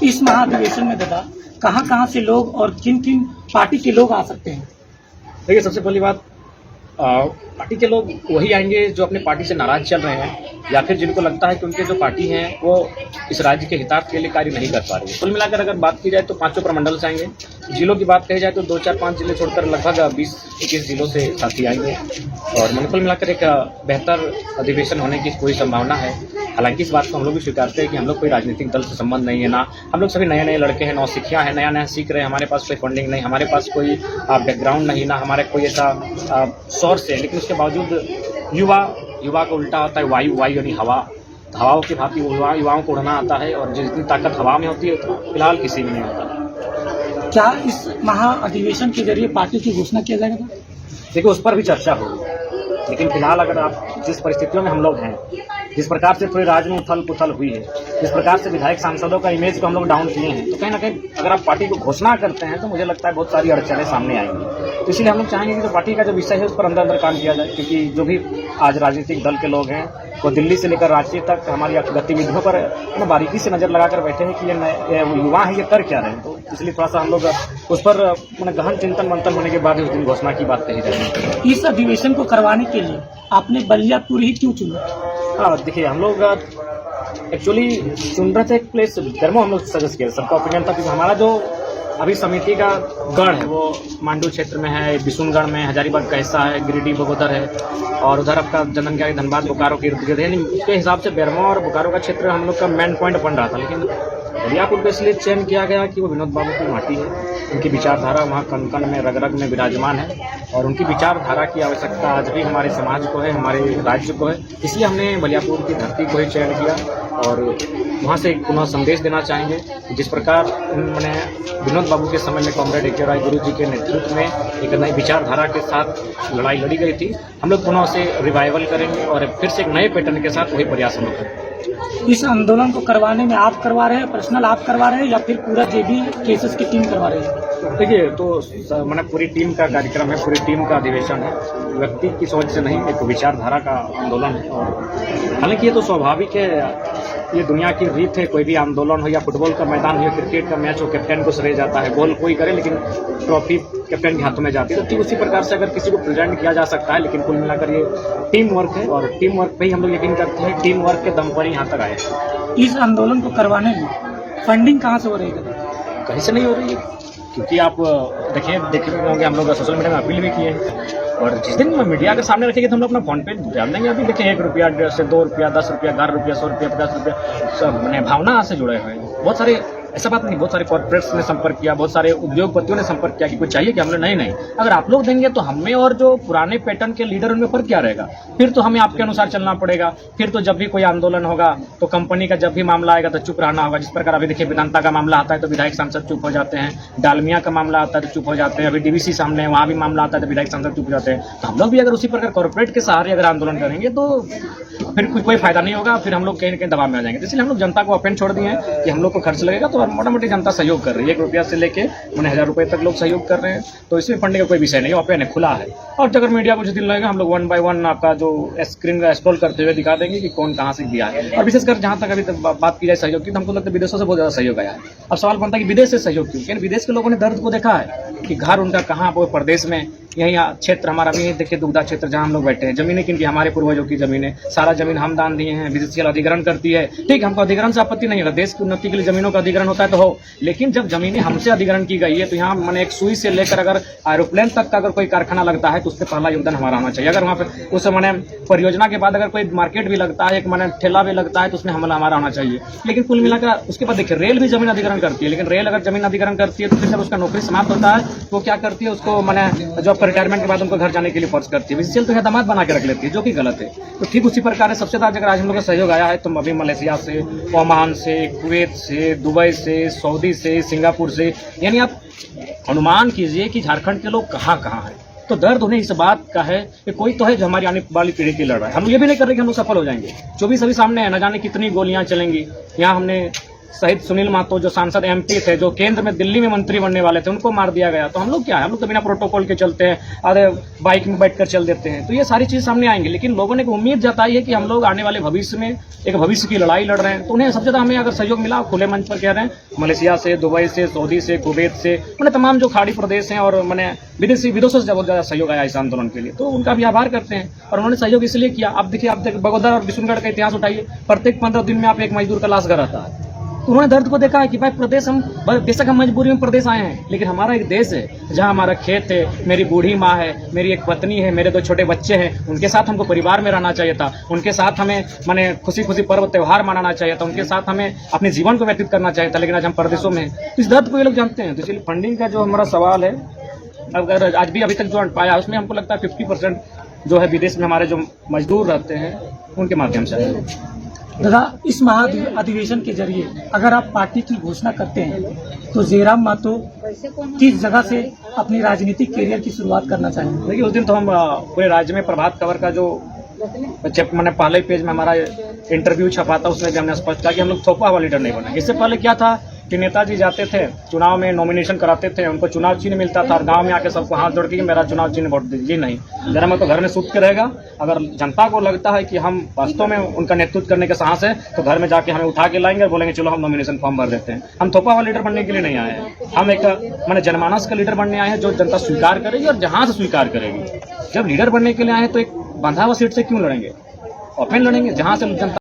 इस महाधिवेशन में दादा कहाँ से लोग और किन किन पार्टी के लोग आ सकते हैं? देखिए, सबसे पहली बात, पार्टी के लोग वही आएंगे जो अपने पार्टी से नाराज चल रहे हैं या फिर जिनको लगता है कि उनके जो पार्टी हैं वो इस राज्य के हितार्थ के लिए कार्य नहीं कर पा रही है। कुल मिलाकर अगर बात की जाए तो 5 प्रमंडल से आएंगे। जिलों की बात कही जाए तो 2, 4, 5 जिले छोड़कर लगभग 20-21 जिलों से साथी आएंगे और कुल मिलाकर एक बेहतर अधिवेशन होने की पूरी संभावना है। हालांकि इस बात को हम लोग भी स्वीकारते हैं कि हम लोग कोई राजनीतिक दल से संबंध नहीं है, ना हम लोग सभी नए लड़के हैं, नौसिखिया हैं, नया सीख रहे हैं। हमारे पास कोई फंडिंग नहीं, हमारे पास कोई बैकग्राउंड नहीं, ना हमारे कोई ऐसा सोर्स है, लेकिन उसके बावजूद युवा का उल्टा होता है वायु यानी हवा। हवाओं की भांति युवाओं को उड़ना आता है और जितनी ताकत हवा में होती है फिलहाल किसी में नहीं होता। क्या इस महाअधिवेशन के जरिए पार्टी की घोषणा किया जाएगा? देखिए, उस पर भी चर्चा होगी, लेकिन फिलहाल अगर आप जिस परिस्थितियों में हम लोग हैं, जिस प्रकार से पूरे राज्य में उथल पुथल हुई है, जिस प्रकार से विधायक सांसदों का इमेज को हम लोग डाउन किए हैं, तो कहीं ना कहीं अगर आप पार्टी को घोषणा करते हैं तो मुझे लगता है बहुत सारी अड़चनें सामने आएंगी। तो इसलिए हम लोग चाहेंगे कि जो पार्टी का जो विषय है उस पर अंदर काम किया जाए, क्योंकि जो भी आज राजनीतिक दल के लोग हैं वो दिल्ली से लेकर रांची तक हमारी गतिविधियों पर बारीकी से नजर लगाकर बैठे हैं कि ये युवा है, ये कर क्या रहे हैं। तो इसलिए थोड़ा सा हम लोग उस पर गहन चिंतन मंथन होने के बाद उस दिन घोषणा की बात कही जाएगी। इस अधिवेशन को करवाने के लिए आपने बलियापुर ही क्यों चुना? हाँ, देखिए, हम लोग एक्चुअली चुन रहे थे एक प्लेस धर्मो हम लोग सजेस्ट किया, सबका ओपिनियन था, क्योंकि हमारा जो अभी समिति का गढ़ है वो मांडू क्षेत्र में है, बिशुनगढ़ में, हजारीबाग का हिस्सा है, गिरिडीह बगोदर है और उधर आपका जनगणना धनबाद बोकारो के इर्द गिर्द है। उसके हिसाब से बेरमो और बोकारो का क्षेत्र हम लोग का मेन पॉइंट बन रहा था, लेकिन बलियापुर को इसलिए चयन किया गया कि वो विनोद बाबू की माटी है, उनकी विचारधारा वहाँ कण में रग में विराजमान है और उनकी विचारधारा की आवश्यकता आज भी हमारे समाज को है, हमारे राज्य को है। इसलिए हमने बलियापुर की धरती को ही चयन किया और वहाँ से पुनः संदेश देना चाहेंगे। जिस प्रकार मैंने विनोद बाबू के समय में कॉमरेड ए.के. राय गुरु जी के नेतृत्व में एक नई विचारधारा के साथ लड़ाई लड़ी गई थी, हम लोग पुनः उसे रिवाइवल करेंगे और फिर से एक नए पैटर्न के साथ वही प्रयास हम लोग करेंगे। इस आंदोलन को करवाने में आप करवा रहे हैं, पर्सनल आप करवा रहे हैं या फिर पूरा जेबी केसेस की टीम करवा रही है? देखिए, तो मैंने पूरी टीम का कार्यक्रम है, पूरी टीम का अधिवेशन है, व्यक्ति की सोच से नहीं, एक विचारधारा का आंदोलन है। और हालांकि ये तो स्वाभाविक है, ये दुनिया की रीत है, कोई भी आंदोलन हो या फुटबॉल का मैदान हो या क्रिकेट का मैच हो, कैप्टन को श्रेय जाता है, गोल कोई करे लेकिन ट्रॉफी कैप्टन के हाथों में जाती है। तो ठीक उसी प्रकार से अगर किसी को प्रेजेंट किया जा सकता है, लेकिन कुल मिलाकर ये टीम वर्क है और टीम वर्क पे ही हम लोग यकीन करते हैं, टीम वर्क के दम पर ही यहाँ तक आए। इस आंदोलन को करवाने में फंडिंग कहाँ से हो रही है? कहीं से नहीं हो रही है, क्योंकि आप देखे होंगे हम लोग सोशल मीडिया में अपील भी किए हैं और जिस दिन मीडिया के सामने रखेंगे तो हम लोग अपना फोन पे जान देंगे। अभी देखिए, 1 रुपया से 2 रुपया, 10 रुपया, 11 रुपया, 100 रुपया, 50 रुपया, सब मैंने भावना से जुड़े हुए हैं। बहुत सारे ऐसा बात नहीं, बहुत सारे कॉर्पोरेट्स ने संपर्क किया, बहुत सारे उद्योगपतियों ने संपर्क किया कि कुछ चाहिए कि हमने नहीं, अगर आप लोग देंगे तो हमें और जो पुराने पैटर्न के लीडर उनमें फर्क क्या रहेगा? फिर तो हमें आपके अनुसार चलना पड़ेगा। फिर तो जब भी कोई आंदोलन होगा तो कंपनी का जब भी मामला आएगा तो चुप रहना होगा। जिस प्रकार अभी देखिए, वेदांता का मामला आता है तो विधायक सांसद चुप हो जाते हैं, डालमिया का मामला आता है तो चुप हो जाते हैं, अभी डीवीसी सामने वहाँ भी मामला आता है तो विधायक सांसद चुप हो जाते हैं। तो हम लोग भी अगर उसी प्रकार कॉर्पोरेट के सहारे अगर आंदोलन करेंगे तो फिर कोई फायदा नहीं होगा, फिर हम लोग कहीं न कहीं दबाव में आ जाएंगे। इसलिए हम लोग जनता को ओपन छोड़ दिए हैं कि हम लोग को खर्च लगेगा तो मोटा-मोटी जनता सहयोग कर रही है। 1 रुपया से लेके 1000 रुपये तक लोग सहयोग कर रहे हैं, तो इसमें फंडिंग का कोई विषय नहीं, ओपन है, खुला है। और अगर मीडिया को जिस दिन लगेगा हम लोग 1 बाय 1 आपका जो स्क्रीन का स्क्रॉल करते हुए दिखा देंगे कि कौन कहाँ से दिया है। और विशेषकर जहाँ तक अभी बात की जाए सहयोग की, तो हमको लगता है विदेशों से बहुत ज़्यादा सहयोग आया है। अब सवाल बनता है कि विदेश से सहयोग क्यों? क्योंकि विदेश के लोगों ने दर्द को देखा है कि घर उनका कहाँ, वो प्रदेश में, यही क्षेत्र हमारा भी देखिए, दुग्धा क्षेत्र जहाँ हम लोग बैठे हैं, जमीनें किनकी? हमारे पूर्वजों की जमीनें, सारा जमीन हम दान दिए हैं, विदेशी अधिग्रहण करती है। ठीक, हमको अधिग्रहण से आपत्ति नहीं है, देश की उन्नति के लिए जमीनों का अधिग्रहण होता है तो हो, लेकिन जब जमीनें हमसे अधिग्रहण की गई है तो यहाँ मैंने एक सुई से लेकर अगर एरोप्लेन तक का अगर कोई कारखाना लगता है तो उससे पहला योगदान हमारा होना चाहिए। अगर वहाँ पे उस मैंने परियोजना के बाद अगर कोई मार्केट भी लगता है, एक मैंने ठेला भी लगता है तो उसमें हमारा होना चाहिए। लेकिन कुल मिलाकर उसके बाद देखिए, रेल भी जमीन अधिग्रहण करती है, लेकिन रेल अगर जमीन अधिग्रहण करती है तो फिर जब उसका नौकरी समाप्त होता है तो क्या करती है, उसको मैंने जॉब रिटायरमेंट के बाद उनको घर जाने के लिए फोर्स करती है, इसलिए तो दामाद बना के रख लेती है, जो कि गलत है। तो ठीक उसी प्रकार है, सबसे ज्यादा अगर आज हम लोग का सहयोग आया है तो अभी मलेशिया से, ओमान से, कुवैत से, दुबई से, सऊदी से, सिंगापुर से, यानी आप अनुमान कीजिए कि झारखंड के लोग कहाँ हैं। तो दर्द उन्हें इस बात का है कि कोई तो है जो हमारी आने वाली पीढ़ी की लड़ रहा है। हम ये भी नहीं कर रहे कि हम लोग सफल हो जाएंगे, जो भी सभी सामने है, न जाने कितनी गोलियां चलेंगी। यहाँ हमने शहीद सुनील महतो जो सांसद एमपी थे, जो केंद्र में दिल्ली में मंत्री बनने वाले थे, उनको मार दिया गया। तो हम लोग क्या है, हम लोग तो बिना प्रोटोकॉल के चलते हैं, अरे बाइक में बैठकर चल देते हैं। तो ये सारी चीज़ सामने आएंगी, लेकिन लोगों ने एक उम्मीद जताई है कि हम लोग आने वाले भविष्य में एक भविष्य की लड़ाई लड़ रहे हैं। तो उन्हें सबसे ज़्यादा हमें अगर सहयोग मिला, खुले मंच पर कह रहे हैं, मलेशिया से, दुबई से, सऊदी से, कुवैत से, मैंने तमाम जो खाड़ी प्रदेश हैं और मैंने विदेशों से बहुत ज़्यादा सहयोग आया इस आंदोलन के लिए, तो उनका भी आभार करते हैं। और उन्होंने सहयोग इसलिए किया। अब देखिए, आप बगोदर और किशनगढ़ का इतिहास उठाइए, प्रत्येक 15 दिन में आप एक मजदूर का लाश घर आता है। तो उन्होंने दर्द को देखा है कि भाई प्रदेश, हम बेशक हम मजबूरी में प्रदेश आए हैं, लेकिन हमारा एक देश है जहां हमारा खेत है, मेरी बूढ़ी माँ है, मेरी एक पत्नी है, मेरे 2 छोटे बच्चे हैं, उनके साथ हमको परिवार में रहना चाहिए था, उनके साथ हमें माने खुशी खुशी पर्व त्यौहार मनाना चाहिए था, उनके साथ हमें अपने जीवन को व्यतीत करना चाहिए था, लेकिन आज हम प्रदेशों में हैं। तो इस दर्द को ये लोग जानते हैं। तो इसलिए फंडिंग का जो हमारा सवाल है, अगर आज भी अभी तक जो पाया उसमें हमको लगता है 50% जो है विदेश में हमारे जो मजदूर रहते हैं उनके माध्यम से आए। दादा, इस महाअधिवेशन के जरिए अगर आप पार्टी की घोषणा करते हैं तो जयराम महतो किस जगह से अपनी राजनीतिक कैरियर की शुरुआत करना चाहेंगे? देखिए, उस दिन तो हम पूरे राज्य में प्रभात खबर का जो मैंने पहले पेज में हमारा इंटरव्यू छपा था, उसमें भी हमने स्पष्ट किया कि हम लोग थोपा हुआ लीडर नहीं बने। इससे पहले क्या था कि नेताजी जाते थे, चुनाव में नॉमिनेशन कराते थे, उनको चुनाव चिन्ह मिलता था और गांव में आके सबको हाथ जोड़ के कि मेरा चुनाव चिन्ह वोट दीजिए। नहीं, जरा मैं तो घर में सूत के रहेगा। अगर जनता को लगता है कि हम वास्तव में उनका नेतृत्व करने के साहस है, तो घर में जाके हमें उठा के लाएंगे और बोलेंगे चलो हम नॉमिनेशन फॉर्म भर देते हैं। हम थोपा हुआ लीडर बनने के लिए नहीं आए हैं, हम एक मैंने जनमानस का लीडर बनने आए हैं, जो जनता स्वीकार करेगी और जहां से स्वीकार करेगी। जब लीडर बनने के लिए आए हैं तो एक बंधा हुआ सीट से क्यों लड़ेंगे? ओपन लड़ेंगे, जहां से जनता